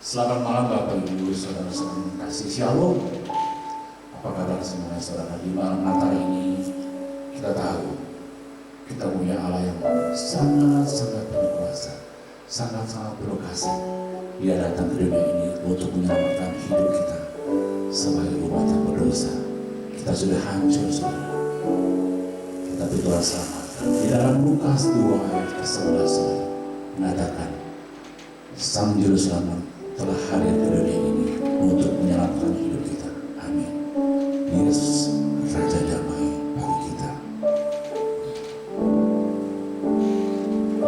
Selamat malam Bapak Ibu, saudara-saudara yang kasih Shalom. Apa kabar semuanya saudara? Di malam Natal ini kita tahu kita punya Allah yang sangat-sangat berkuasa, sangat-sangat berkasih. Dia datang ke dunia ini untuk menyelamatkan hidup kita sebagai umat yang berdosa. Kita sudah hancur saudara, tapi Tuhan selamatkan. Di dalam Lukas 2 ayat ke-11 mengatakan Sang Juru Selamat telah hadir ke dunia ini untuk menyelamatkan hidup kita. Amin. Yesus Raja Damai bagi kita.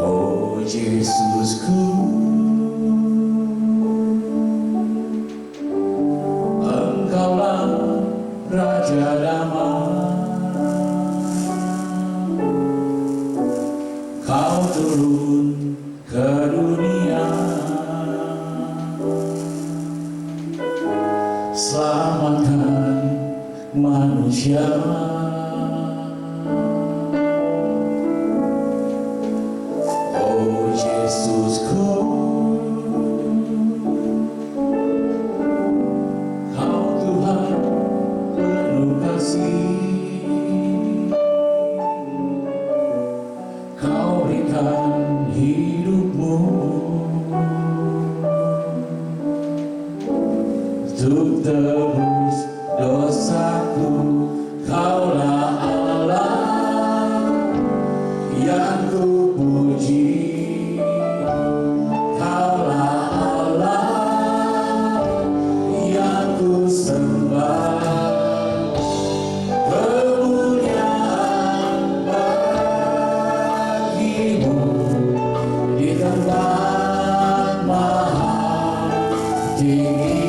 Oh Yesusku, Engkaulah Raja Damai. Kau turun ke dunia, selamatkan manusia. Oh Yesusku, Kau Tuhan penuh kasih. Kau berikan hidupmu untuk tebus dosaku. Kaulah Allah yang ku puji. Kaulah Allah yang ku sembah. Kemuliaan bagimu di tempat maha tinggi.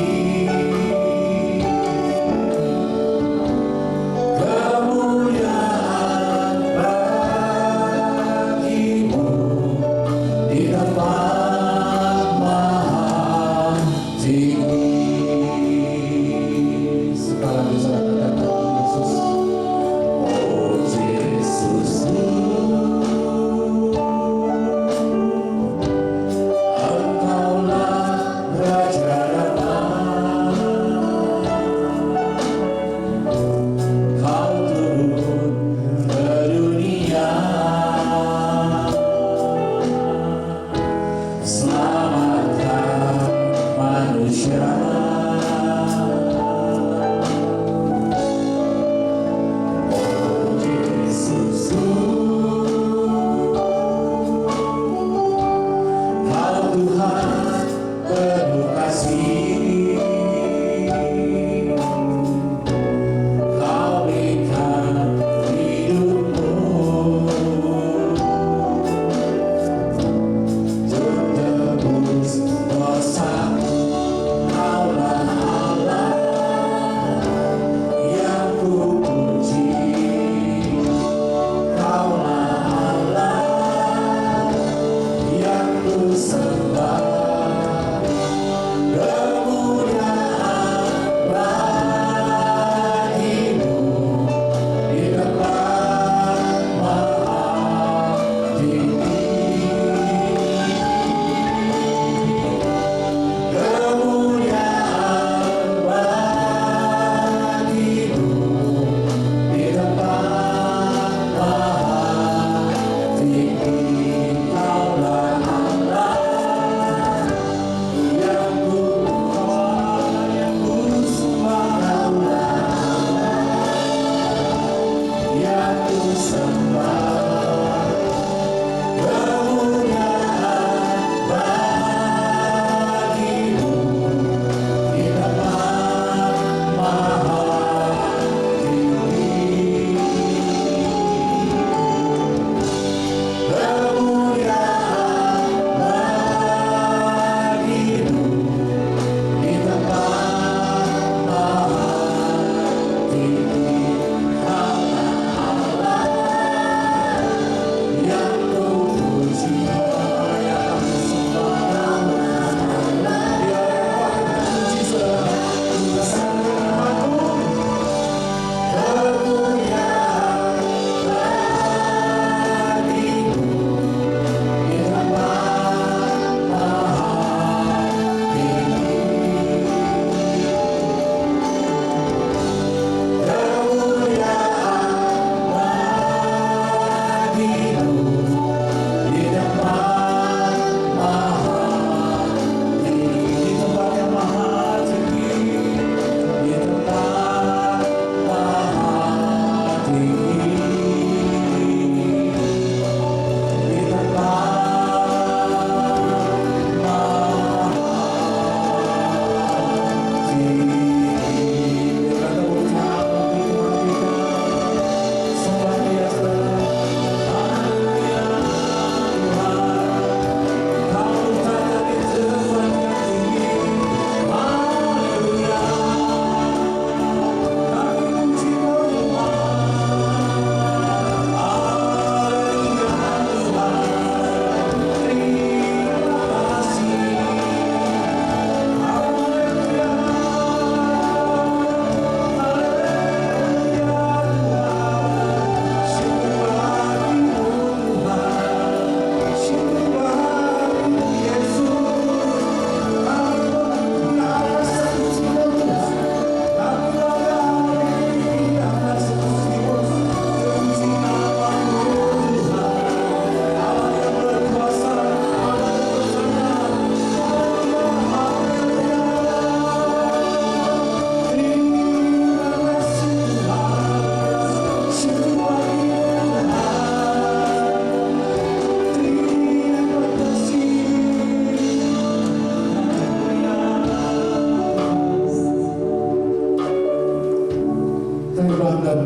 Kau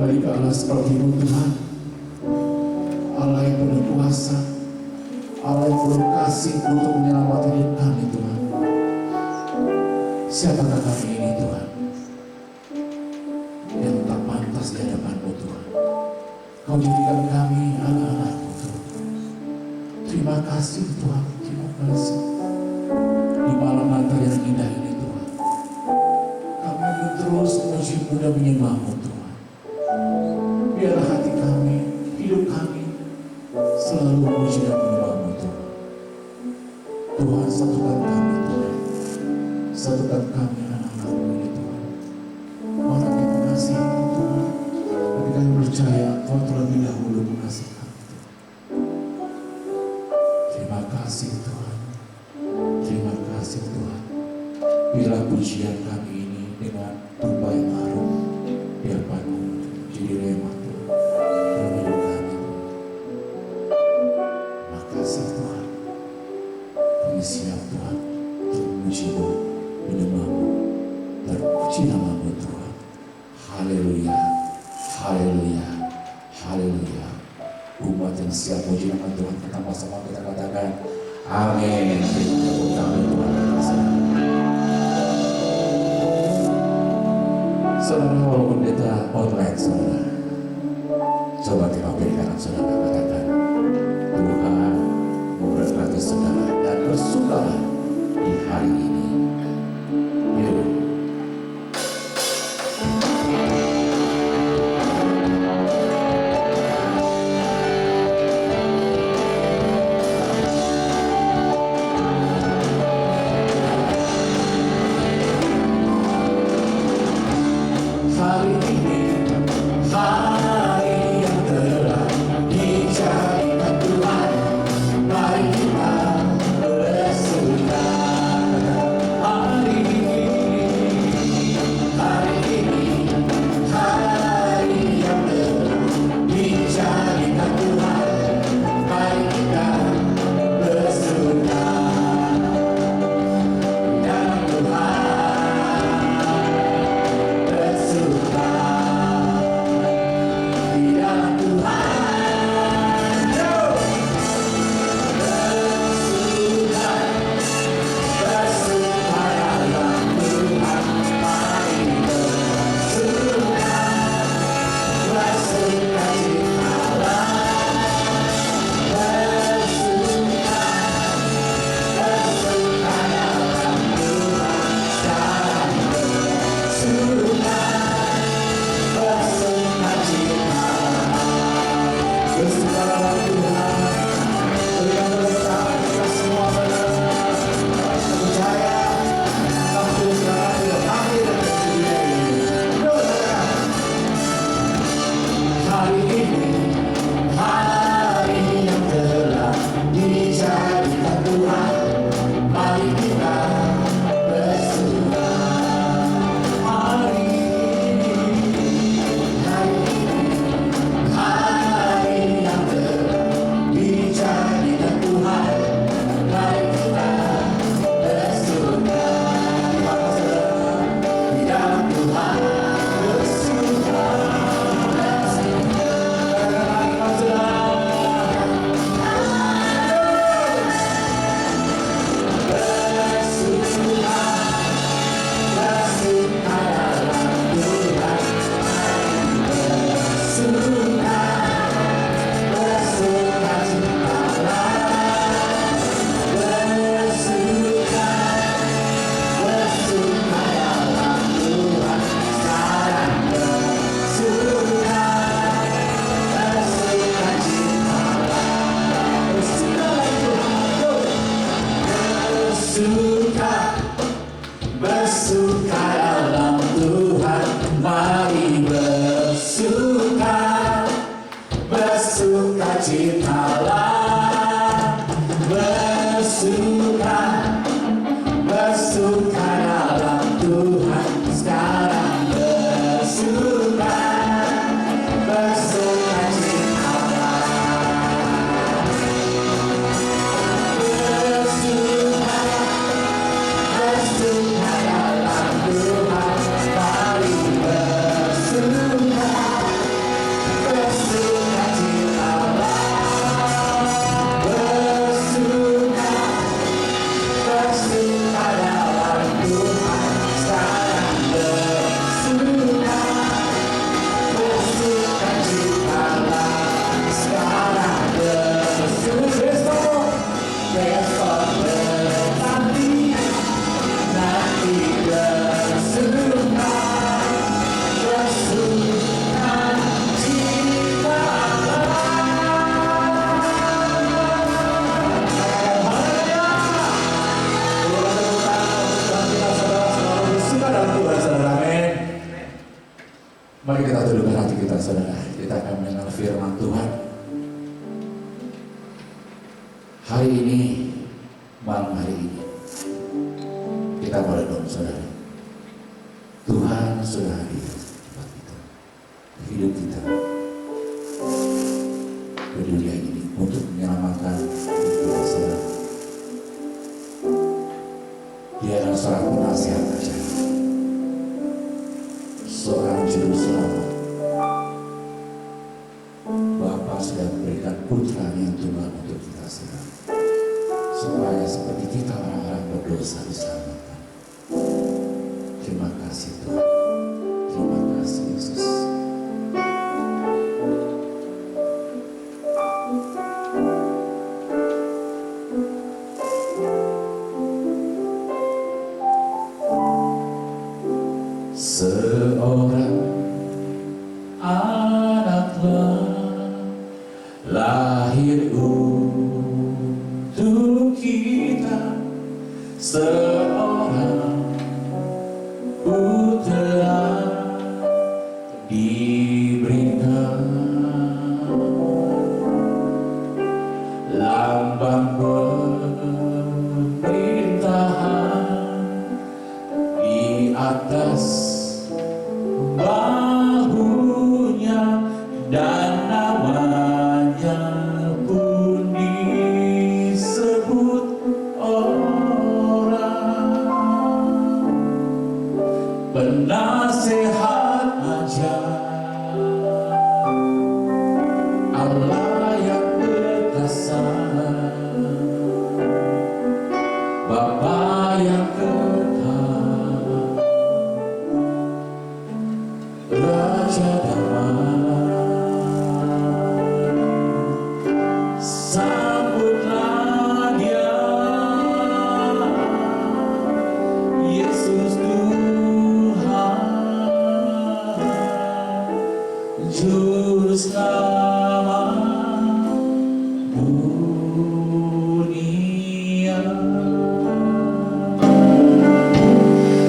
kembali ke Allah seperti-Mu Tuhan. Allah yang penuh kuasa, Allah yang penuh kasih untuk menyelamatkan hidup kami Tuhan. Siapakah kami ini Tuhan yang tak pantas di hadapan-Mu Tuhan? Kau jadikan kami anak-anak-Mu Tuhan. Terima kasih Tuhan, terima kasih. Di malam Natal yang indah ini Tuhan, kami akan terus memuji-Mu dan menyembah-Mu Tuhan. Biarlah hati kami, hidup kami selalu memuji dan menyembah-Mu Tuhan. Tuhan, satukan kami Tuhan, satukan kami anak-anak-Mu ini Tuhan. Orang yang mengasihi Tuhan, tapi kami percaya Kau terlebih dahulu mengasihi kami Tuhan. Terima kasih Tuhan, terima kasih Tuhan. Bila pujian kami ini dengan tumpah yang harum di hadapan-Mu jadi remah Tuhan dalam hidup kami Tuhan. Terima kasih Tuhan. Kami siap Tuhan untuk memuji-Mu, menyembah-Mu, dan puji nama-Mu Tuhan. Haleluya, haleluya, haleluya. Umat yang siap puji nama Tuhan, kita sama-sama kita katakan amin. Tepuk tangan Tuhan. Saudara, walaupun kita online saudara, coba tengok kanan saudara, katakan Tuhan memberkati saudara dan bersukalah di hari ini. Yuk. Hari ini, hari yang telah dijadikan Tuhan, mari kita bersuka. Hari ini, hari yang telah dijadikan Tuhan, mari kita bersuka. Dalam Tuhan bersuka, di dalam Tuhan bersuka, bersuka dalam Tuhan, mari bersuka, bersuka citalah, bersuka, bersuka dalam Tuhan, sekarang bersuka, bersuka citalah, bersuka dalam Tuhan. Berikan tepuk tangan kita semua benar-benar percaya Sang Tuhan sudah hadir dalam dunia ini. Hari ini, hari yang telah dijadikan Tuhan, mari kita bersuka. Hari ini, hari yang telah dijadikan Tuhan, mari kita bersuka. Di dalam Tuhan bersuka, bersuka. Bersuka, bersuka dalam Tuhan, bersuka, bersuka citalah, bersuka, bersuka dalam Tuhan, sekarang bersuka, bersuka citalah, bersuka bersuka, bersuka dalam Tuhan, mari bersuka, bersuka citalah, bersuka, bersuka dalam Tuhan, sekarang bersuka, bersuka citalah, bersuka, bersuka dalam Tuhan, mari bersuka, Mari kita tundukkan hati kita, saudara. Kita akan mendengar firman Tuhan. Hari ini, malam hari ini, kita boleh dong, saudara. Tuhan sudah hadir buat kita, hidup kita, di dunia ini untuk menyelamatkan hidup kita, saudara. Dia adalah seorang penasihat ajaib, seorang juru selamat. Bapa sudah memberikan putra yang tunggal untuk kita, saudara, supaya seperti kita orang-orang berdosa diselamatkan. Terima kasih Tuhan, terima kasih Yesus. Seorang anaklah lahir untuk kita, seorang putra diberikan, lambang pemerintahan di atas bahunya, dan namanya pun disebut orang penasehat ajaib, Allah yang perkasa, Bapa yang kekal, Raja damai. Sambutlah Dia, Yesus Tuhan, Juru Selamat dunia.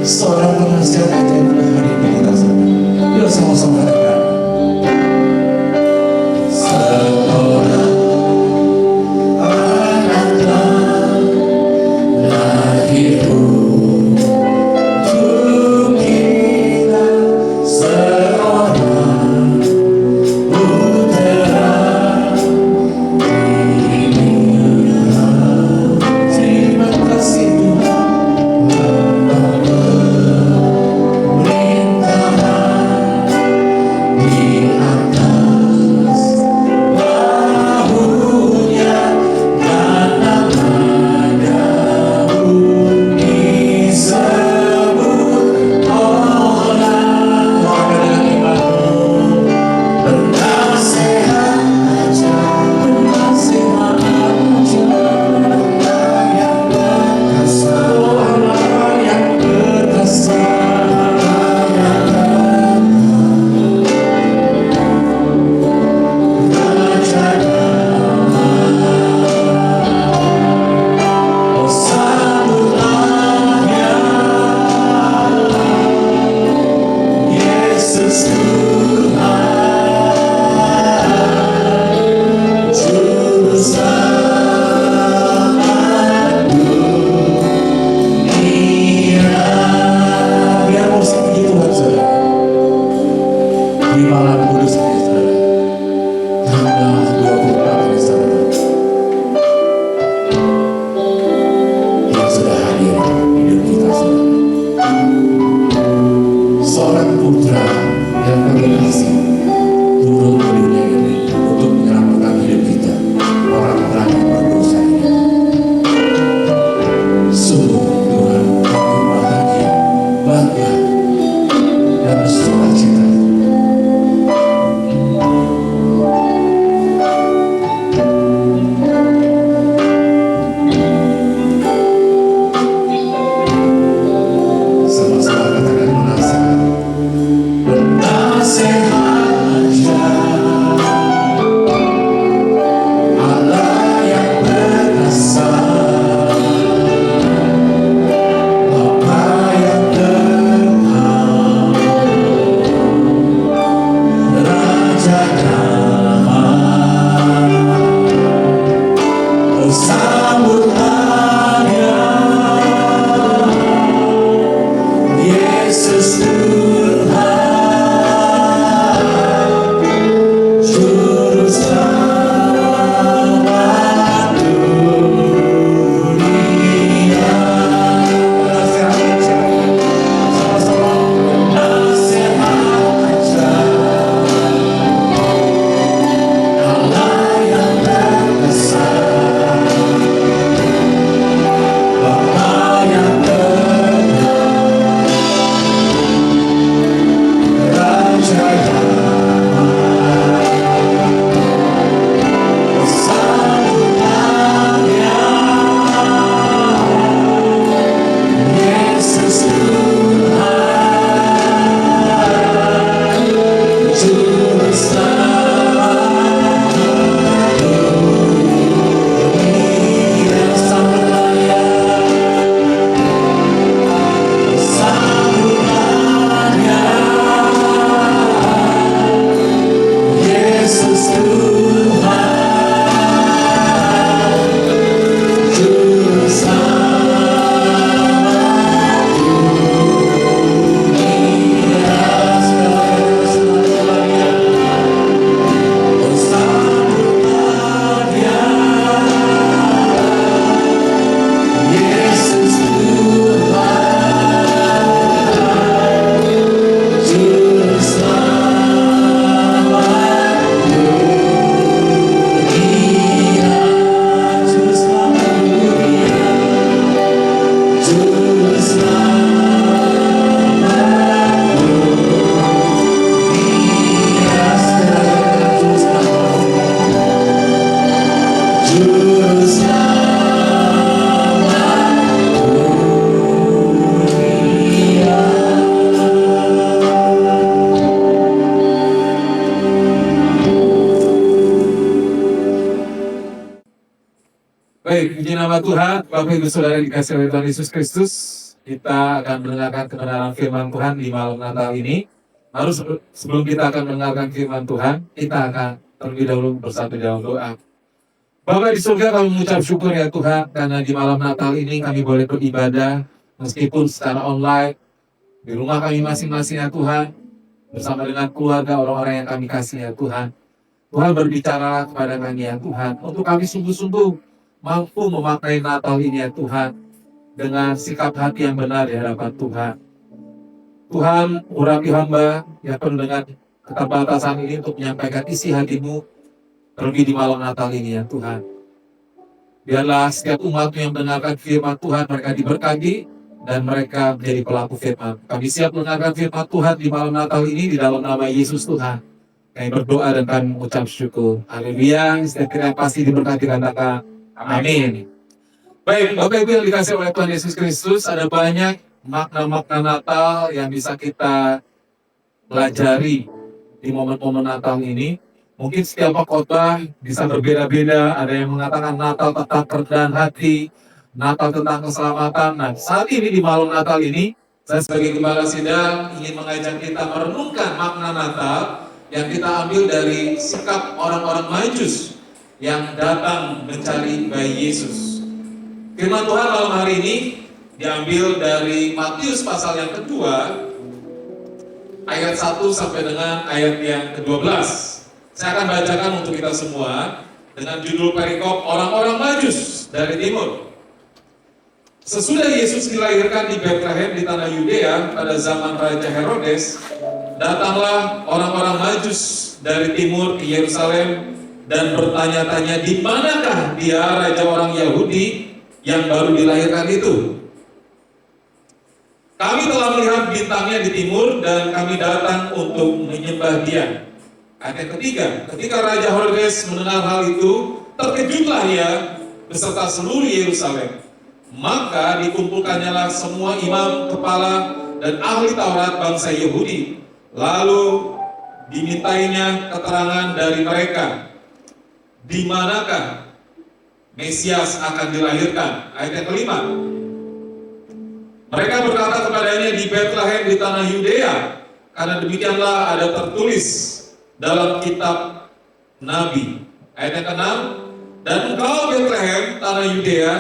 Seorang penasihat ajaib telah hadir di kita semua. Yuk sama-sama katakan. Seorang anaklah lahir untuk kita, seorang putra diberikan. Terima kasih Tuhan, Puji Tuhan, Bapak Ibu Saudara dikasih oleh Tuhan Yesus Kristus, kita akan mendengarkan kebenaran firman Tuhan di malam Natal ini. Harus sebelum kita akan mendengarkan firman Tuhan, kita akan terlebih dahulu bersatu dalam doa. Bapa di surga, kami mengucap syukur ya Tuhan, karena di malam Natal ini kami boleh beribadah, meskipun secara online, di rumah kami masing-masing ya Tuhan, bersama dengan keluarga orang-orang yang kami kasih ya Tuhan. Tuhan berbicara kepada kami ya Tuhan, untuk kami sungguh-sungguh mampu memakai Natal ini ya Tuhan, dengan sikap hati yang benar di hadapan Tuhan. Tuhan, urapi hamba yang penuh dengan keterbatasan ini untuk menyampaikan isi hatimu, terlebih di malam Natal ini ya Tuhan. Biarlah setiap umat yang mendengarkan firman Tuhan, mereka diberkati dan mereka menjadi pelaku firman. Kami siap mendengarkan firman Tuhan di malam Natal ini di dalam nama Yesus Tuhan. Kami berdoa dan kami mengucap syukur. Haleluya. Setiap kita pasti diberkati, katakan amin. Baik, Bapak Ibu yang dikasih oleh Tuhan Yesus Kristus, ada banyak makna-makna Natal yang bisa kita pelajari di momen-momen Natal ini. Mungkin setiap khotbah bisa berbeda-beda. Ada yang mengatakan Natal tentang kerendahan hati, Natal tentang keselamatan. Nah, saat ini di malam Natal ini, saya sebagai Gembala Sidang ingin mengajak kita merenungkan makna Natal yang kita ambil dari sikap orang-orang Majus yang datang mencari bayi Yesus. Firman Tuhan malam hari ini diambil dari Matius pasal yang kedua, ayat 1 sampai dengan ayat yang ke-12. Saya akan bacakan untuk kita semua dengan judul perikop orang-orang Majus dari timur. Sesudah Yesus dilahirkan di Bethlehem di tanah Yudea pada zaman Raja Herodes, datanglah orang-orang Majus dari timur ke Yerusalem dan bertanya-tanya, di manakah dia raja orang Yahudi yang baru dilahirkan itu? Kami telah melihat bintangnya di timur dan kami datang untuk menyembah dia. Ayat ketiga, ketika Raja Herodes mendengar hal itu, terkejutlah ia beserta seluruh Yerusalem. Maka dikumpulkannyalah semua imam, kepala, dan ahli Taurat bangsa Yahudi. Lalu dimintainya keterangan dari mereka, di manakah Mesias akan dilahirkan. Ayat yang kelima, mereka berkata kepadanya, di Bethlehem di tanah Yudea, karena demikianlah ada tertulis dalam kitab Nabi. Ayat yang keenam, dan engkau Bethlehem tanah Yudea,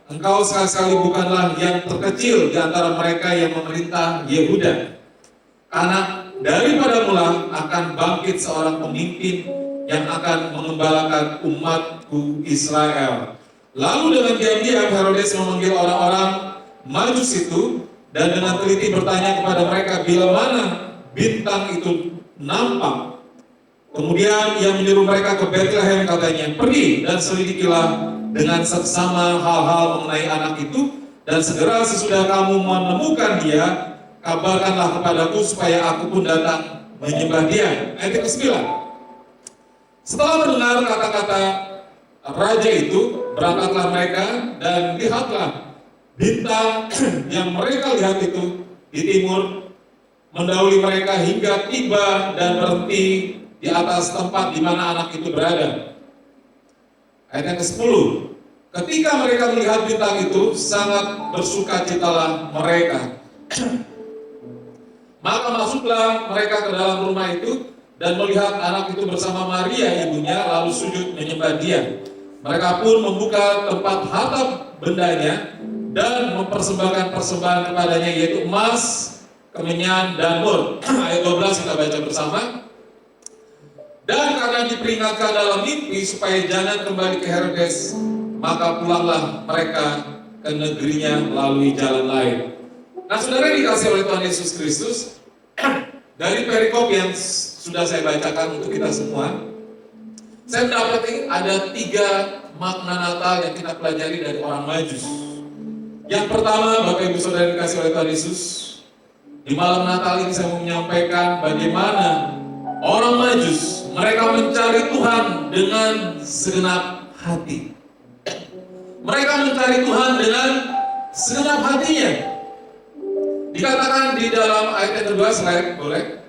engkau sekali-sekali bukanlah yang terkecil di antara mereka yang memerintah Yehuda, karena daripada mula akan bangkit seorang pemimpin yang akan mengembalakan umatku Israel. Lalu dengan diam-diam Herodes memanggil orang-orang Majus itu dan dengan teliti bertanya kepada mereka bila mana bintang itu nampak. Kemudian ia menyuruh mereka ke Bethlehem, katanya, pergi dan selidikilah dengan seksama hal-hal mengenai anak itu, dan segera sesudah kamu menemukan dia, kabarkanlah kepadaku supaya aku pun datang menyembah dia. Ayat ke-9. Setelah mendengar kata-kata raja itu, berangkatlah mereka dan lihatlah bintang yang mereka lihat itu di timur mendahului mereka hingga tiba dan berhenti di atas tempat di mana anak itu berada. Ayat yang ke-10. Ketika mereka melihat bintang itu, sangat bersukacitalah mereka. Maka masuklah mereka ke dalam rumah itu dan melihat anak itu bersama Maria ibunya, lalu sujud menyembah dia. Mereka pun membuka tempat harta bendanya dan mempersembahkan persembahan kepadanya, yaitu emas, kemenyan, dan mur. Ayat 12 kita baca bersama. Dan karena diperingatkan dalam mimpi supaya jangan kembali ke Herodes, maka pulanglah mereka ke negerinya melalui jalan lain. Nah, saudara dikasih oleh Tuhan Yesus Kristus, dari perikop yang sudah saya bacakan untuk kita semua, saya mendapati ada 3 makna Natal yang kita pelajari dari orang Majus. Yang pertama, Bapak Ibu Saudara dikasih oleh Tuhan Yesus, di malam Natal ini saya mau menyampaikan bagaimana orang Majus, mereka mencari Tuhan dengan segenap hati. Mereka mencari Tuhan dengan segenap hatinya. Dikatakan di dalam ayat yang kedua, slide boleh.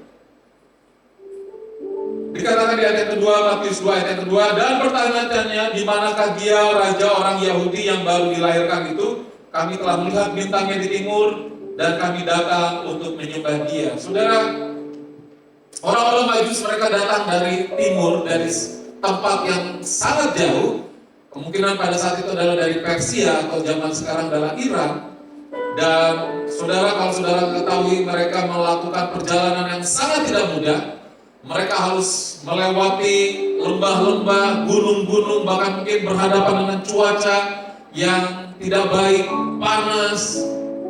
Dikatakan di ayat yang kedua, Matius 2 ayat yang kedua, dan pertanyaannya, di manakah dia raja orang Yahudi yang baru dilahirkan itu? Kami telah melihat bintangnya di timur dan kami datang untuk menyembah dia. Saudara, orang-orang Majus mereka datang dari timur, dari tempat yang sangat jauh. Kemungkinan pada saat itu adalah dari Persia atau zaman sekarang adalah Iran. Dan saudara, kalau saudara ketahui, mereka melakukan perjalanan yang sangat tidak mudah. Mereka harus melewati lembah-lembah, gunung-gunung, bahkan mungkin berhadapan dengan cuaca yang tidak baik, panas,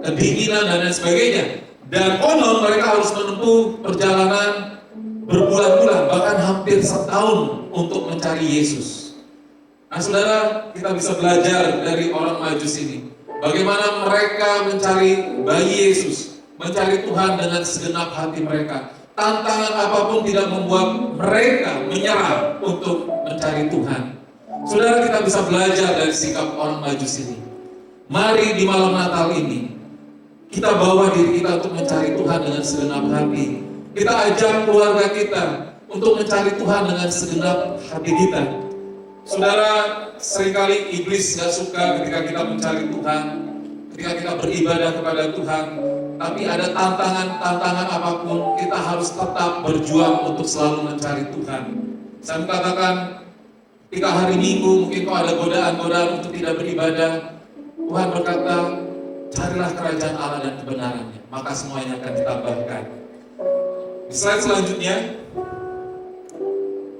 kedinginan, dan lain sebagainya. Dan konon mereka harus menempuh perjalanan berbulan-bulan, bahkan hampir setahun untuk mencari Yesus. Nah saudara, kita bisa belajar dari orang Majus ini. Bagaimana mereka mencari bayi Yesus, mencari Tuhan dengan segenap hati mereka. Tantangan apapun tidak membuat mereka menyerah untuk mencari Tuhan. Saudara, kita bisa belajar dari sikap orang Majus ini. Mari di malam Natal ini, kita bawa diri kita untuk mencari Tuhan dengan segenap hati. Kita ajak keluarga kita untuk mencari Tuhan dengan segenap hati kita. Saudara, seringkali iblis gak suka ketika kita mencari Tuhan, ketika kita beribadah kepada Tuhan. Tapi ada tantangan apapun, kita harus tetap berjuang untuk selalu mencari Tuhan. Saya mengatakan, ketika hari Minggu mungkin kau ada godaan-godaan untuk tidak beribadah, Tuhan berkata, carilah kerajaan Allah dan kebenarannya, maka semuanya akan ditambahkan. Di slide selanjutnya,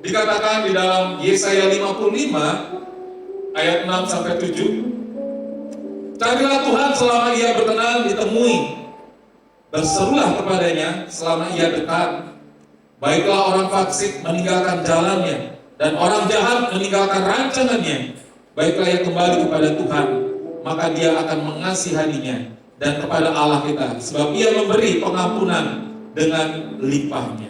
dikatakan di dalam Yesaya 55 ayat 6-7, carilah Tuhan selama ia berkenan ditemui, berserulah kepadanya selama ia dekat. Baiklah orang fasik meninggalkan jalannya, dan orang jahat meninggalkan rancangannya. Baiklah ia kembali kepada Tuhan, maka dia akan mengasihaninya, dan kepada Allah kita, sebab ia memberi pengampunan dengan limpahnya.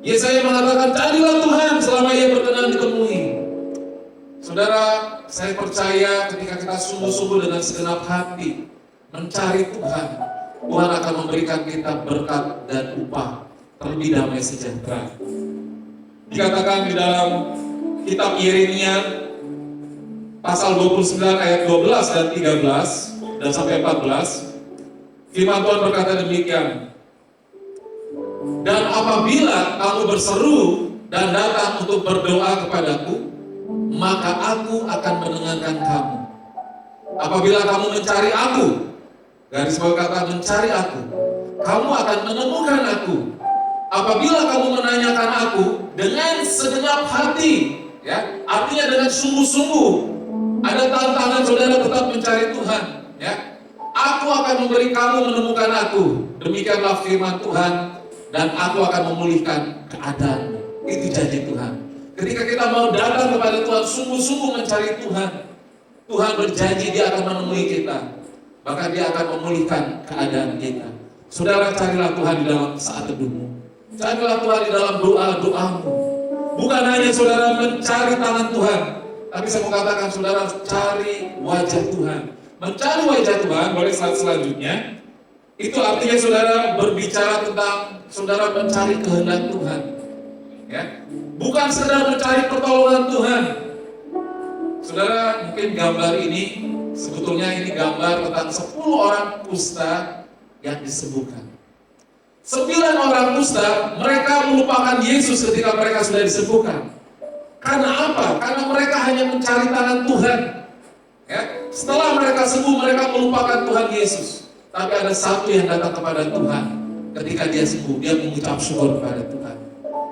Yesaya mengatakan, carilah Tuhan selama ia berkenan ditemui. Saudara, saya percaya ketika kita sungguh-sungguh dengan segenap hati mencari Tuhan, Tuhan akan memberikan kita berkat dan upah, terlebih damai sejahtera. Dikatakan di dalam kitab Yeremia pasal 29 ayat 12 dan 13 dan sampai 14, firman Tuhan berkata demikian. Dan apabila kamu berseru dan datang untuk berdoa kepadaku, maka aku akan mendengarkan kamu. Apabila kamu mencari aku, garis bawah kata mencari aku, kamu akan menemukan aku. Apabila kamu menanyakan aku dengan segenap hati, ya, artinya dengan sungguh-sungguh. Ada tantangan saudara tetap mencari Tuhan, ya. Aku akan memberi kamu menemukan aku. Demikianlah firman Tuhan, dan aku akan memulihkan keadaanmu. Itu janji Tuhan. Ketika kita mau datang kepada Tuhan, sungguh-sungguh mencari Tuhan, Tuhan berjanji Dia akan menemui kita. Bahkan Dia akan memulihkan keadaan kita. Saudara, carilah Tuhan di dalam saat teduhmu. Carilah Tuhan di dalam doa-doamu. Bukan hanya saudara mencari tangan Tuhan, tapi saya mau katakan saudara cari wajah Tuhan. Mencari wajah Tuhan, boleh slide selanjutnya. Itu artinya saudara berbicara tentang saudara mencari kehendak Tuhan. Ya, bukan sekedar mencari pertolongan Tuhan. Saudara, mungkin gambar ini sebetulnya ini gambar tentang 10 orang kusta yang disembuhkan. 9 orang kusta, mereka melupakan Yesus ketika mereka sudah disembuhkan. Karena apa? Karena mereka hanya mencari tangan Tuhan. Ya, setelah mereka sembuh, mereka melupakan Tuhan Yesus. Tapi ada satu yang datang kepada Tuhan. Ketika dia sembuh, dia mengucap syukur kepada Tuhan.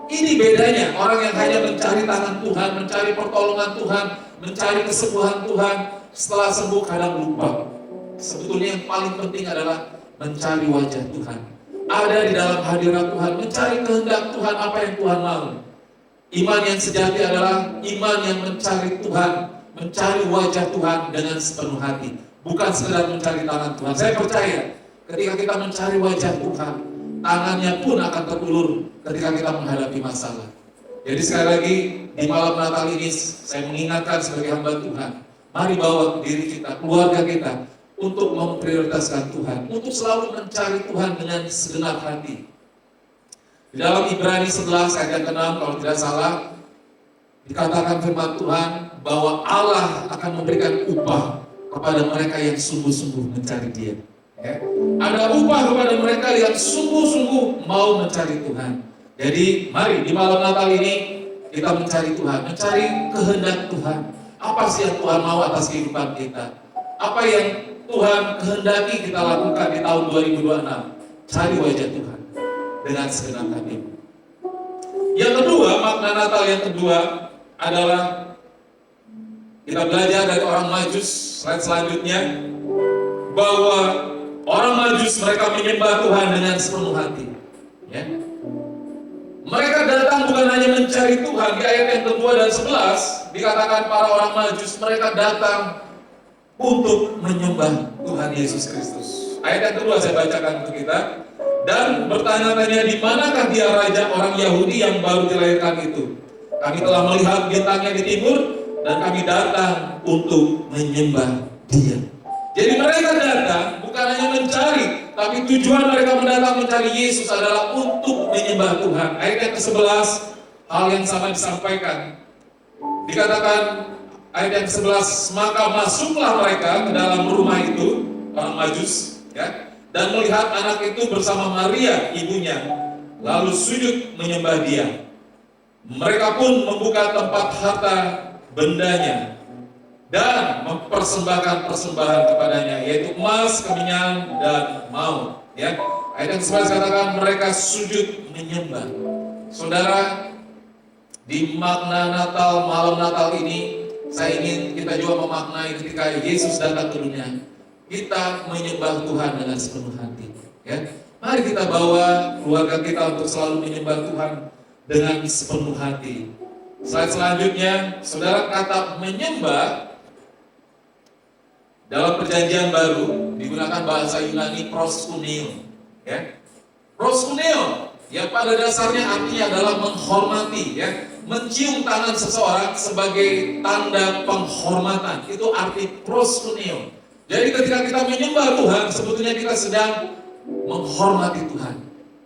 Ini bedanya orang yang hanya mencari tangan Tuhan, mencari pertolongan Tuhan, mencari kesembuhan Tuhan. Setelah sembuh kadang lupa. Sebetulnya yang paling penting adalah mencari wajah Tuhan. Ada di dalam hadirat Tuhan, mencari kehendak Tuhan, apa yang Tuhan mau. Iman yang sejati adalah iman yang mencari Tuhan, mencari wajah Tuhan dengan sepenuh hati. Bukan sekedar mencari tangan Tuhan. Saya percaya ketika kita mencari wajah Tuhan, tangannya pun akan terulur ketika kita menghadapi masalah. Jadi sekali lagi di malam Natal ini saya mengingatkan sebagai hamba Tuhan, mari bawa diri kita, keluarga kita untuk memprioritaskan Tuhan, untuk selalu mencari Tuhan dengan segenap hati. Di Di dalam Ibrani 11 ayat yang ke-6 kalau tidak salah, dikatakan firman Tuhan bahwa Allah akan memberikan upah kepada mereka yang sungguh-sungguh mencari Dia. Ya. Ada upah kepada mereka yang sungguh-sungguh mau mencari Tuhan. Jadi mari di malam Natal ini kita mencari Tuhan, mencari kehendak Tuhan. Apa sih yang Tuhan mau atas kehidupan kita? Apa yang Tuhan kehendaki kita lakukan di tahun 2026? Cari wajah Tuhan dengan segenap hatimu. Yang kedua, makna Natal yang kedua adalah kita belajar dari orang Majus. Slide selanjutnya, bahwa orang Majus mereka menyembah Tuhan dengan sepenuh hati. Ya. Mereka datang bukan hanya mencari Tuhan. Di ayat yang kedua dan 11 dikatakan para orang Majus mereka datang untuk menyembah Tuhan Yesus Kristus. Ayat yang kedua saya bacakan untuk kita. Dan bertanya-tanya, di manakah dia raja orang Yahudi yang baru dilahirkan itu? Kami telah melihat bintangnya di timur dan kami datang untuk menyembah Dia. Jadi mereka datang bukan hanya mencari, tapi tujuan mereka mendatang mencari Yesus adalah untuk menyembah Tuhan. Ayat yang ke-11 hal yang sama disampaikan. Dikatakan ayat yang ke-11, maka masuklah mereka ke dalam rumah itu, orang Majus, ya, dan melihat anak itu bersama Maria ibunya, lalu sujud menyembah Dia. Mereka pun membuka tempat harta bendanya dan mempersembahkan persembahan kepadanya, yaitu emas, kemenyan, dan maut. Ya, ayat yang ke-11 katakan mereka sujud menyembah. Saudara, di makna Natal, malam Natal ini, saya ingin kita juga memaknai ketika Yesus datang ke dunia, kita menyembah Tuhan dengan sepenuh hati. Ya, mari kita bawa keluarga kita untuk selalu menyembah Tuhan dengan sepenuh hati. Slide selanjutnya, saudara, kata menyembah dalam perjanjian baru digunakan bahasa Yunani proskuneo. Ya, proskuneo yang pada dasarnya artinya adalah menghormati, ya, mencium tangan seseorang sebagai tanda penghormatan. Itu arti proskuneo. Jadi ketika kita menyembah Tuhan, sebetulnya kita sedang menghormati Tuhan,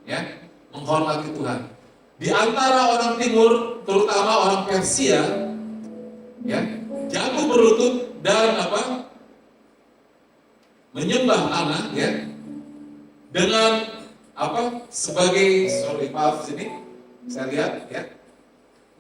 ya, menghormati Tuhan. Di antara orang Timur, terutama orang Persia, ya, jatuh berlutut dan menyembah tanah, ya, dengan sebagai maaf sini, saya lihat, ya,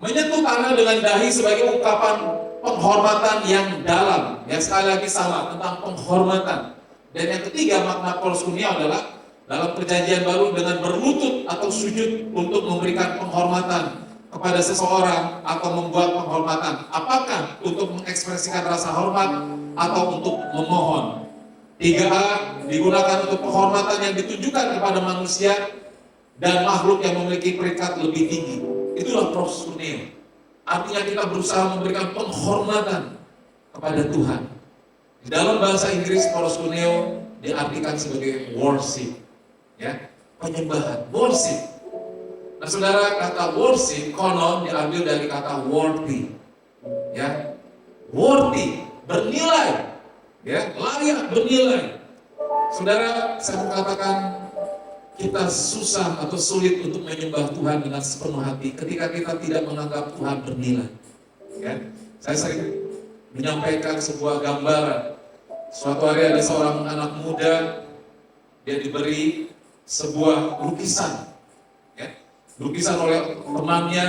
menyentuh tanah dengan dahi sebagai ungkapan penghormatan yang dalam. Ya, sekali lagi sama tentang penghormatan. Dan yang ketiga, makna proskuneo adalah dalam perjanjian baru dengan berlutut atau sujud untuk memberikan penghormatan kepada seseorang atau membuat penghormatan. Apakah untuk mengekspresikan rasa hormat atau untuk memohon? 3A digunakan untuk penghormatan yang ditujukan kepada manusia dan makhluk yang memiliki peringkat lebih tinggi. Itulah proskuneo. Artinya kita berusaha memberikan penghormatan kepada Tuhan. Di dalam bahasa Inggris proskuneo diartikan sebagai worship, ya, penyembahan, worship. Nah, saudara, kata worship konon diambil dari kata worthy, ya, worthy, bernilai, ya, layak, bernilai. Saudara, saya mau katakan kita susah atau sulit untuk menyembah Tuhan dengan sepenuh hati ketika kita tidak menganggap Tuhan bernilai. Ya, saya sering menyampaikan sebuah gambaran. Suatu hari ada seorang anak muda, dia diberi sebuah lukisan, ya, lukisan oleh temannya,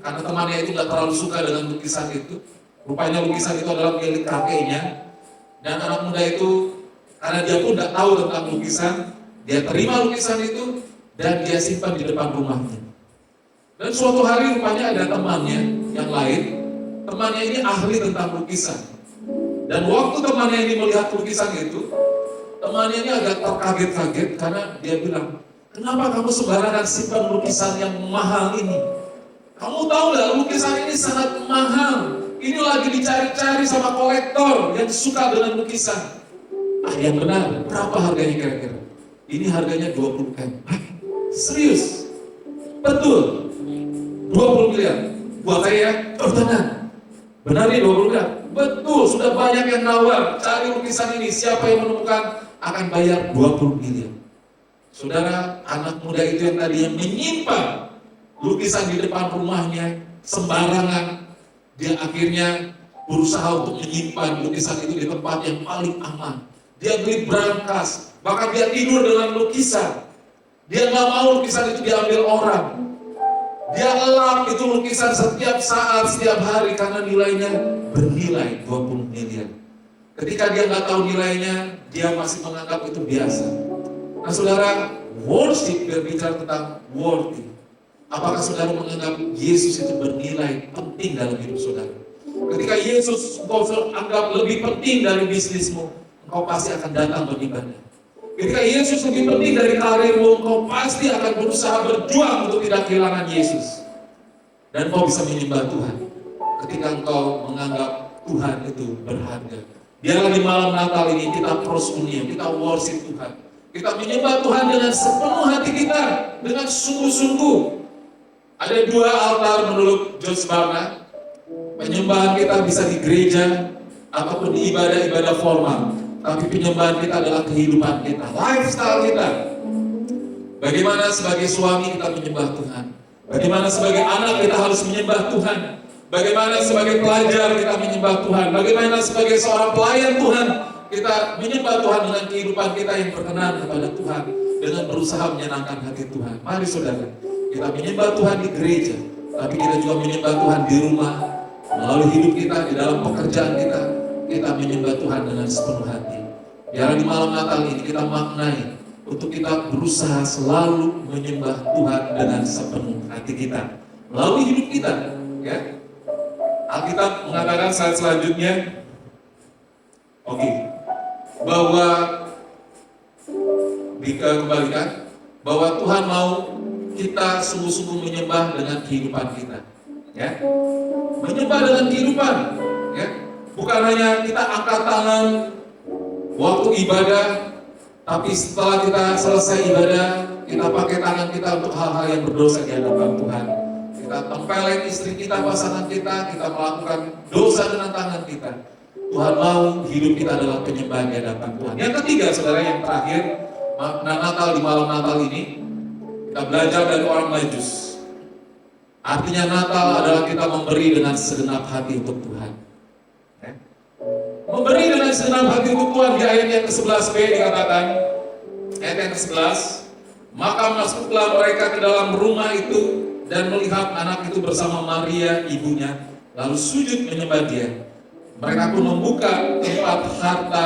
karena temannya itu tidak terlalu suka dengan lukisan itu. Rupanya lukisan itu adalah milik kakeknya, dan anak muda itu karena dia pun tidak tahu tentang lukisan, dia terima lukisan itu dan dia simpan di depan rumahnya. Dan suatu hari rupanya ada temannya yang lain, temannya ini ahli tentang lukisan. Dan waktu temannya ini melihat lukisan itu, temannya ini agak terkaget-kaget karena dia bilang, kenapa kamu sembarangan simpan lukisan yang mahal ini? Kamu tahu nggak, lukisan ini sangat mahal. Ini lagi dicari-cari sama kolektor yang suka dengan lukisan. Yang benar, berapa harganya kira-kira? Ini harganya 20 M. Serius? Betul. 20 miliar. Buat saya, tenang. Benar nih 20 miliar? Betul, sudah banyak yang nawar. Cari lukisan ini, siapa yang menemukan akan bayar 20 miliar. Saudara, anak muda itu yang tadinya menyimpan lukisan di depan rumahnya sembarangan, dia akhirnya berusaha untuk menyimpan lukisan itu di tempat yang paling aman. Dia beli brankas, bahkan dia tidur dengan lukisan. Dia nggak mau lukisan itu diambil orang. Dia lap itu lukisan setiap saat, setiap hari, karena nilainya bernilai 20 miliar. Ketika dia nggak tahu nilainya, dia masih menganggap itu biasa. Nah saudara, worship berbicara tentang worthy. Apakah saudara menganggap Yesus itu bernilai penting dalam hidup saudara? Ketika Yesus engkau anggap lebih penting dari bisnismu, engkau pasti akan datang beribadah. Ketika Yesus lebih penting dari karirmu, engkau pasti akan berusaha berjuang untuk tidak kehilangan Yesus. Dan engkau bisa menyembah Tuhan ketika engkau menganggap Tuhan itu berharga. Biarlah di malam Natal ini kita prosunia, kita worship Tuhan. Kita menyembah Tuhan dengan sepenuh hati kita, dengan sungguh-sungguh. Ada 2 altar menurut George Barna. Penyembahan kita bisa di gereja ataupun di ibadah-ibadah formal. Tapi penyembahan kita adalah kehidupan kita, lifestyle kita. Bagaimana sebagai suami kita menyembah Tuhan. Bagaimana sebagai anak kita harus menyembah Tuhan. Bagaimana sebagai pelajar kita menyembah Tuhan. Bagaimana sebagai seorang pelayan Tuhan kita menyembah Tuhan dengan kehidupan kita yang berkenan kepada Tuhan, dengan berusaha menyenangkan hati Tuhan. Mari saudara, kita menyembah Tuhan di gereja, tapi kita juga menyembah Tuhan di rumah, melalui hidup kita, di dalam pekerjaan kita. Kita menyembah Tuhan dengan sepenuh hati. Biar di malam Natal ini kita maknai untuk kita berusaha selalu menyembah Tuhan dengan sepenuh hati kita melalui hidup kita, ya. Alkitab mengatakan saat selanjutnya, bahwa dikembalikan bahwa Tuhan mau kita sungguh-sungguh menyembah dengan kehidupan kita, ya. Menyembah dengan kehidupan, ya. Bukan hanya kita angkat tangan waktu ibadah, tapi setelah kita selesai ibadah, kita pakai tangan kita untuk hal-hal yang berdosa di hadapan Tuhan. Kita tempelin istri kita, pasangan kita melakukan dosa dengan tangan kita. Tuhan mau hidup kita adalah penyembahan di hadapan Tuhan. Yang ketiga, saudara, yang terakhir, makna Natal di malam Natal ini, kita belajar dari orang Majus. Artinya Natal adalah kita memberi dengan segenap hati untuk Tuhan. Memberi dengan segenap hati untuk Tuhan. Di ayat yang ke-11b dikatakan, ayat yang ke-11, maka masuklah mereka ke dalam rumah itu dan melihat anak itu bersama Maria ibunya, lalu sujud menyembah dia. Mereka pun membuka tempat harta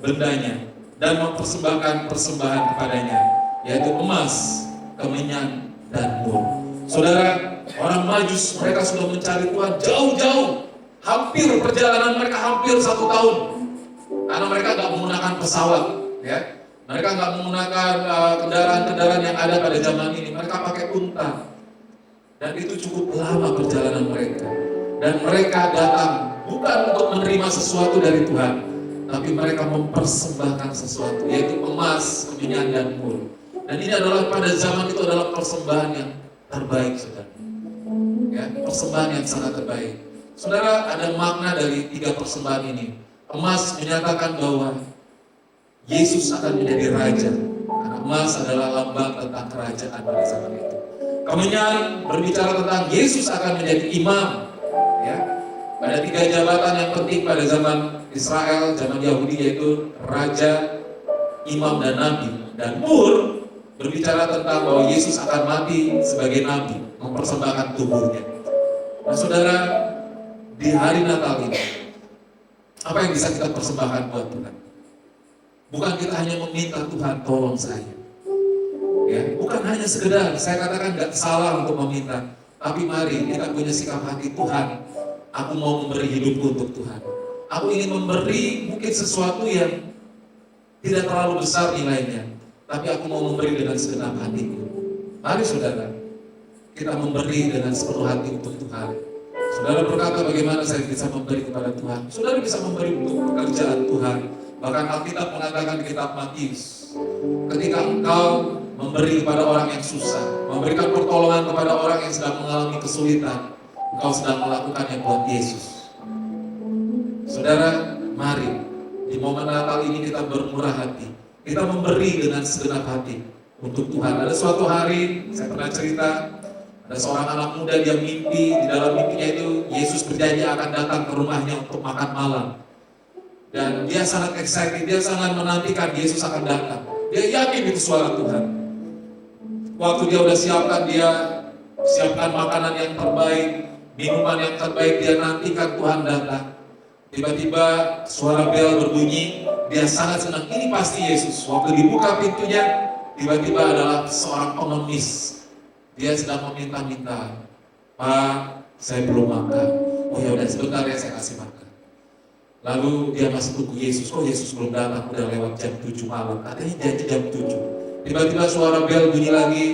bendanya dan mempersembahkan persembahan kepadanya, yaitu emas, kemenyan, dan mur. Saudara, orang Majus mereka sudah mencari Tuhan jauh-jauh. Hampir perjalanan mereka hampir 1 tahun, karena mereka nggak menggunakan pesawat, ya. Mereka nggak menggunakan kendaraan-kendaraan yang ada pada zaman ini. Mereka pakai unta, dan itu cukup lama perjalanan mereka. Dan mereka datang bukan untuk menerima sesuatu dari Tuhan, tapi mereka mempersembahkan sesuatu, yaitu emas, kemenyan, dan mur. Dan ini adalah pada zaman itu adalah persembahan yang terbaik, saudara. Ya, persembahan yang sangat terbaik. Saudara, ada makna dari 3 persembahan ini. Emas menyatakan bahwa Yesus akan menjadi raja, karena emas adalah lambang tentang kerajaan pada zaman itu. Kemenyan berbicara tentang Yesus akan menjadi imam, ya. Ada 3 jabatan yang penting pada zaman Israel, zaman Yahudi, yaitu raja, imam, dan nabi. Dan mur berbicara tentang bahwa Yesus akan mati sebagai nabi, mempersembahkan tubuhnya. Nah saudara, di hari Natal ini, apa yang bisa kita persembahkan buat Tuhan? Bukan kita hanya meminta Tuhan tolong saya, ya. Bukan hanya sekedar, saya katakan nggak salah untuk meminta, tapi mari kita punya sikap hati, Tuhan, aku mau memberi hidupku untuk Tuhan. Aku ingin memberi mungkin sesuatu yang tidak terlalu besar nilainya, tapi aku mau memberi dengan segenap hatiku. Mari saudara, kita memberi dengan sepenuh hati untuk Tuhan. Saudara berkata, bagaimana saya bisa memberi kepada Tuhan? Saudara bisa memberi untuk pekerjaan Tuhan. Bahkan Alkitab mengatakan di kitab Matius, ketika engkau memberi kepada orang yang susah, memberikan pertolongan kepada orang yang sedang mengalami kesulitan, engkau sedang melakukannya buat Yesus. Saudara, mari di momen Natal ini kita bermurah hati. Kita memberi dengan segenap hati. untuk Tuhan. Ada suatu hari, saya pernah cerita, ada seorang anak muda, dia mimpi, di dalam mimpinya itu Yesus berjanji akan datang ke rumahnya untuk makan malam. Dan dia sangat excited, dia sangat menantikan Yesus akan datang. Dia yakin itu suara Tuhan. Waktu dia udah siapkan makanan yang terbaik, minuman yang terbaik, dia nantikan Tuhan datang. Tiba-tiba suara bel berbunyi, dia sangat senang, ini pasti Yesus. Waktu dibuka pintunya, tiba-tiba adalah seorang pengemis. Dia sedang meminta-minta, Pak, saya belum makan. Oh ya udah, sebentar ya, saya kasih makan. Lalu dia masih tunggu Yesus. Oh, Yesus belum datang, udah lewat jam 7 malam. Katanya janji jam 7. Tiba-tiba suara bel bunyi lagi.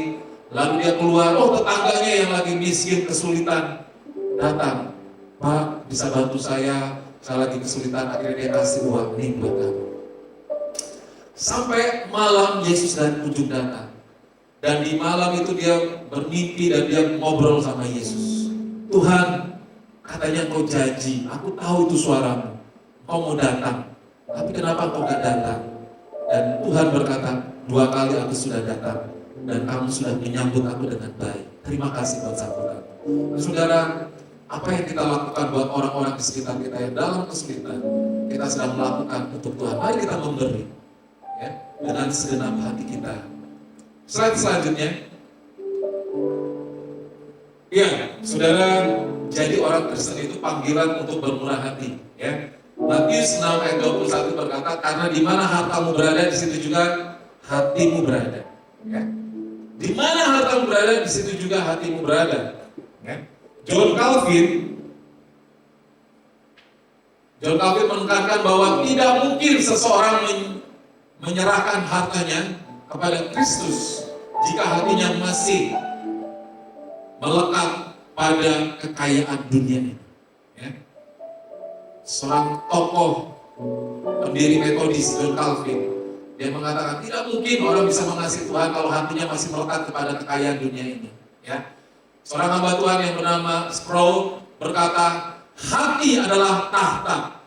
Lalu dia keluar, oh tetangganya yang lagi miskin, kesulitan datang. Pak, bisa bantu saya lagi kesulitan. Akhirnya dia kasih uang, nih buat kamu. Sampai malam Yesus dan kunjung datang. Dan di malam itu dia bermimpi dan dia ngobrol sama Yesus. Tuhan, katanya kau janji, aku tahu itu suaramu. Kau mau datang, tapi kenapa kau gak datang? Dan Tuhan berkata, 2 kali aku sudah datang, dan kamu sudah menyambut aku dengan baik. Terima kasih buat sambutan. Saudara, apa yang kita lakukan buat orang-orang di sekitar kita yang dalam kesulitan, kita sedang melakukan untuk Tuhan. Mari kita memberi, ya, dengan segenap hati kita. Slide selanjutnya. Ya, saudara, jadi orang Kristen itu panggilan untuk bermurah hati, ya. Matius 6 ayat 21 berkata, karena di mana hartamu berada, di situ juga hatimu berada. Ya. Di mana hartamu berada, di situ juga hatimu berada. Ya. John Calvin menekankan bahwa tidak mungkin seseorang menyerahkan hartanya kepada Kristus jika hatinya masih melekat pada kekayaan dunia ini. Ya. Seorang tokoh pendiri Metodis, John Calvin, dia mengatakan tidak mungkin orang bisa mengasihi Tuhan kalau hatinya masih melekat kepada kekayaan dunia ini. Ya. Seorang hamba Tuhan yang bernama Sproul berkata, hati adalah tahta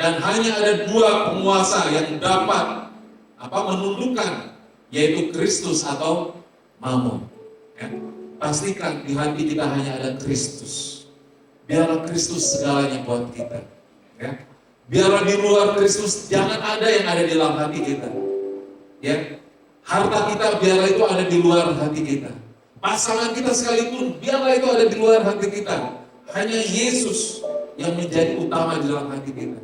dan hanya ada 2 penguasa yang dapat menundukkan, yaitu Kristus atau Mammon. Ya. Pastikan di hati kita hanya ada Kristus. Biarlah Kristus segalanya buat kita. Ya. Biarlah di luar Kristus jangan ada yang ada di dalam hati kita. Ya. Harta kita biarlah itu ada di luar hati kita. Pasangan kita sekalipun biarlah itu ada di luar hati kita. Hanya Yesus yang menjadi utama di dalam hati kita.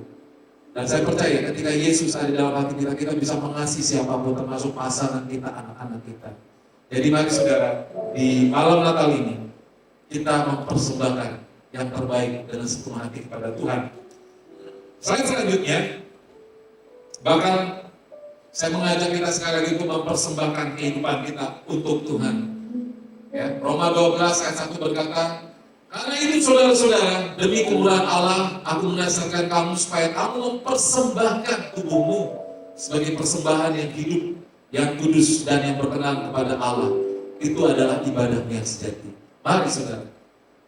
Dan saya percaya ketika Yesus ada di dalam hati kita, kita bisa mengasihi siapapun, termasuk pasangan kita, anak-anak kita. Jadi mari saudara, di malam Natal ini kita mempersembahkan yang terbaik dengan sepenuh hati kepada Tuhan. Slide selanjutnya, bahkan saya mengajak kita sekali lagi untuk mempersembahkan kehidupan kita untuk Tuhan. Ya, Roma 12 ayat 1 berkata, karena itu saudara-saudara, demi kemurahan Allah, aku menasihkan kamu supaya kamu mempersembahkan tubuhmu sebagai persembahan yang hidup, yang kudus dan yang berkenan kepada Allah. Itu adalah ibadah yang sejati. Mari saudara,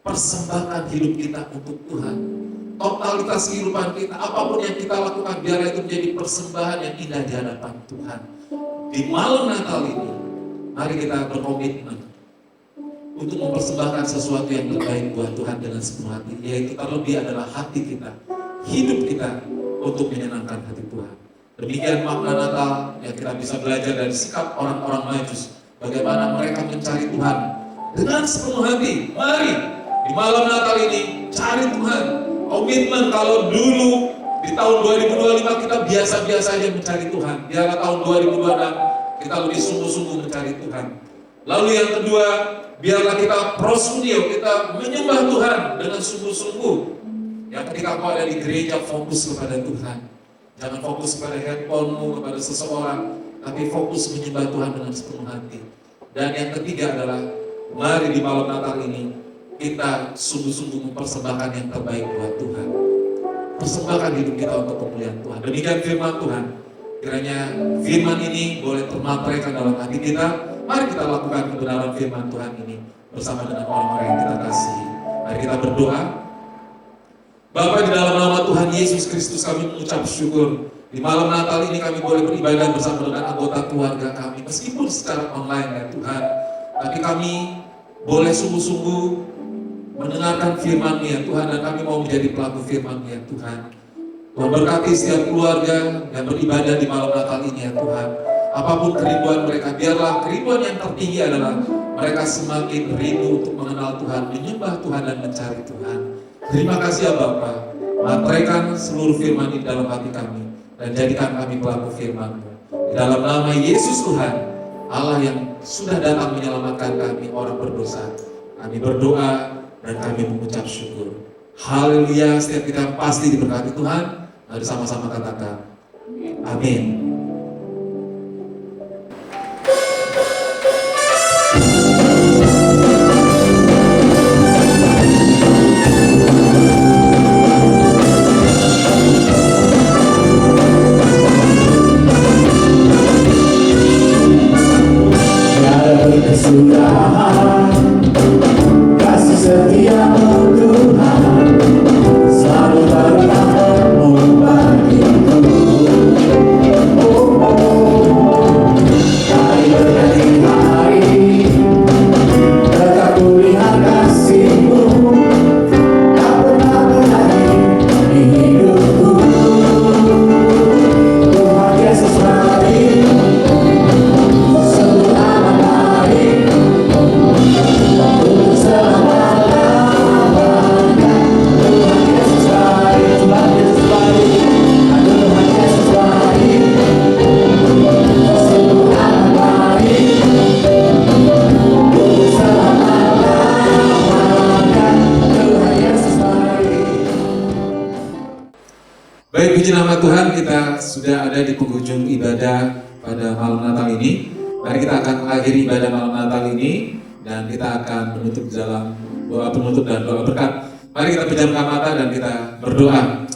persembahkan hidup kita untuk Tuhan. Totalitas kehidupan kita, apapun yang kita lakukan, biarlah itu menjadi persembahan yang indah di hadapan Tuhan. Di malam Natal ini, mari kita berkomitmen untuk mempersembahkan sesuatu yang terbaik buat Tuhan dengan sepenuh hati, yaitu terlebih adalah hati kita, hidup kita untuk menyenangkan hati Tuhan. Demikian makna Natal yang kita bisa belajar dari sikap orang-orang Majus, bagaimana mereka mencari Tuhan dengan sepenuh hati. Mari di malam Natal ini cari Tuhan. Komitmen kalau dulu di tahun 2025 kita biasa-biasa aja mencari Tuhan, biarlah tahun 2026 kita lebih sungguh-sungguh mencari Tuhan. Lalu yang kedua, biarlah kita prosunio, kita menyembah Tuhan dengan sungguh-sungguh. Yang ketika kau ada di gereja, fokus kepada Tuhan. Jangan fokus kepada handphonemu, kepada seseorang, tapi fokus menyembah Tuhan dengan sepenuh hati. Dan yang ketiga adalah, mari di malam Natal ini kita sungguh-sungguh mempersembahkan yang terbaik buat Tuhan. Persembahkan hidup kita untuk kemuliaan Tuhan. Demikian firman Tuhan. Kiranya firman ini boleh termateraikan dalam hati kita. Mari kita lakukan kebenaran firman Tuhan ini bersama dengan orang-orang yang kita kasihi. Mari kita berdoa. Bapa, di dalam nama Tuhan Yesus Kristus kami mengucap syukur Di malam Natal ini kami boleh beribadah bersama dengan anggota keluarga kami, meskipun secara online ya Tuhan. Tapi kami boleh sungguh-sungguh mendengarkan firman-Mu ya Tuhan, dan kami mau menjadi pelaku firman-Mu ya Tuhan. Tuhan berkati setiap keluarga yang beribadah di malam Natal ini ya Tuhan. Apapun kerinduan mereka, biarlah kerinduan yang tertinggi adalah mereka semakin rindu untuk mengenal Tuhan, menyembah Tuhan dan mencari Tuhan. Terima kasih ya Bapa. Materaikan seluruh firman di dalam hati kami dan jadikan kami pelaku firman-Mu. Di dalam nama Yesus Tuhan, Allah yang sudah datang menyelamatkan kami orang berdosa, kami berdoa dan kami mengucap syukur. Haleluya. Setiap kita pasti diberkati Tuhan. Mari sama-sama katakan amin. Kesudahan kasih setiamu Tuhan, selalu berkatamu bagiku. Hari berganti hari, tetap kulihat kasih-Mu, tak pernah berakhir di hidupku. Tuhan Yesus baik, sungguh amat baik. Untuk selama-lamanya, Tuhan Yesus baik, Tuhan Yesus baik, Tuhan Yesus baik, sungguh amat baik. Untuk selama-lamanya, Tuhan Yesus baik. Baik, puji nama Tuhan, kita sudah ada di penghujung ibadah pada malam Natal ini. Mari kita akan mengakhiri ibadah malam Natal ini dan kita akan menutup dalam doa penutup dan doa berkat. Mari kita pejamkan mata dan kita berdoa.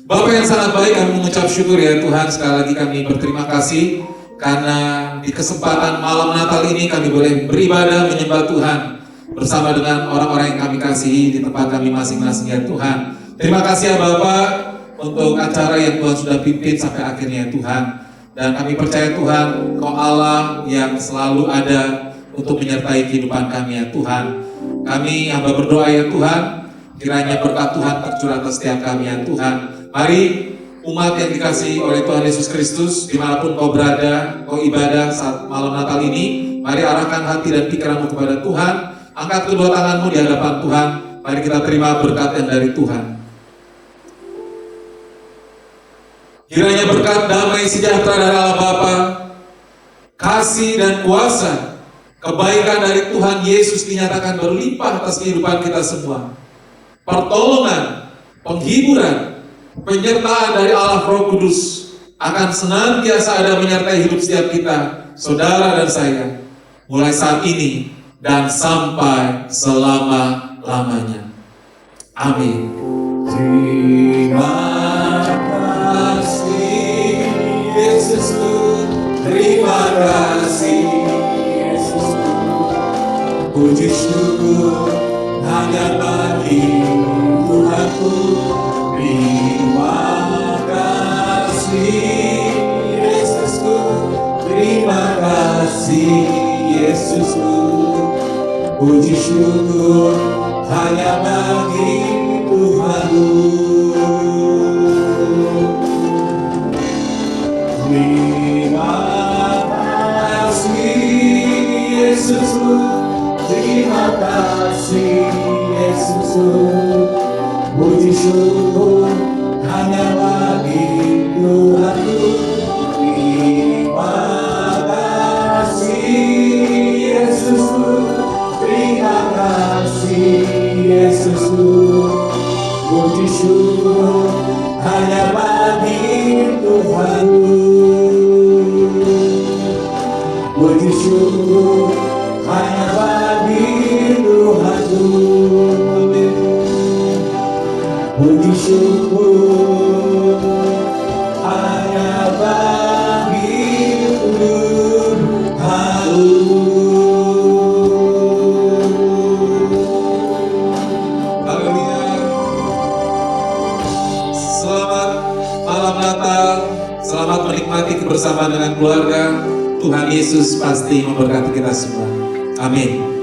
Bapa yang sangat baik, kami mengucap syukur ya Tuhan. Sekali lagi kami berterima kasih karena di kesempatan malam Natal ini kami boleh beribadah menyembah Tuhan bersama dengan orang-orang yang kami kasihi di tempat kami masing-masing ya Tuhan. Terima kasih ya Bapak untuk acara yang Tuhan sudah pimpin sampai akhirnya ya Tuhan. Dan kami percaya Tuhan, Kau Allah yang selalu ada untuk menyertai kehidupan kami ya Tuhan. Kami hamba berdoa ya Tuhan, kiranya berkat Tuhan tercurah atas setiap kami ya Tuhan. Mari umat yang dikasihi oleh Tuhan Yesus Kristus, dimanapun kau berada, kau ibadah saat malam Natal ini, mari arahkan hati dan pikiranmu kepada Tuhan. Angkat kedua tanganmu di hadapan Tuhan. Mari kita terima berkat yang dari Tuhan. Kiranya berkat damai sejahtera dari Allah Bapa, kasih dan kuasa, kebaikan dari Tuhan Yesus dinyatakan berlimpah atas kehidupan kita semua. Pertolongan, penghiburan, penyertaan dari Allah Roh Kudus akan senantiasa ada menyertai hidup setiap kita, saudara dan saya, mulai saat ini dan sampai selama-lamanya. Amin. Terima kasih Yesusku, terima kasih Yesusku. Puji syukur hanya bagi Tuhanku. Terima kasih Yesusku, terima kasih Yesusku. Puji syukur hanya bagi Tuhanku. Terima kasih Yesusku, terima kasih Yesusku. Puji syukur hanya bagi Tuhanku. Terima kasih Yesusku, terima kasih Yesusku. Puji syukur hanya bagi Tuhanku. Puji syukur hanya bagi Tuhanku. Puji syukur hanya bagi Tuhanku. Selamat menikmati kebersamaan dengan keluarga. Tuhan Yesus pasti memberkati kita semua. Amin.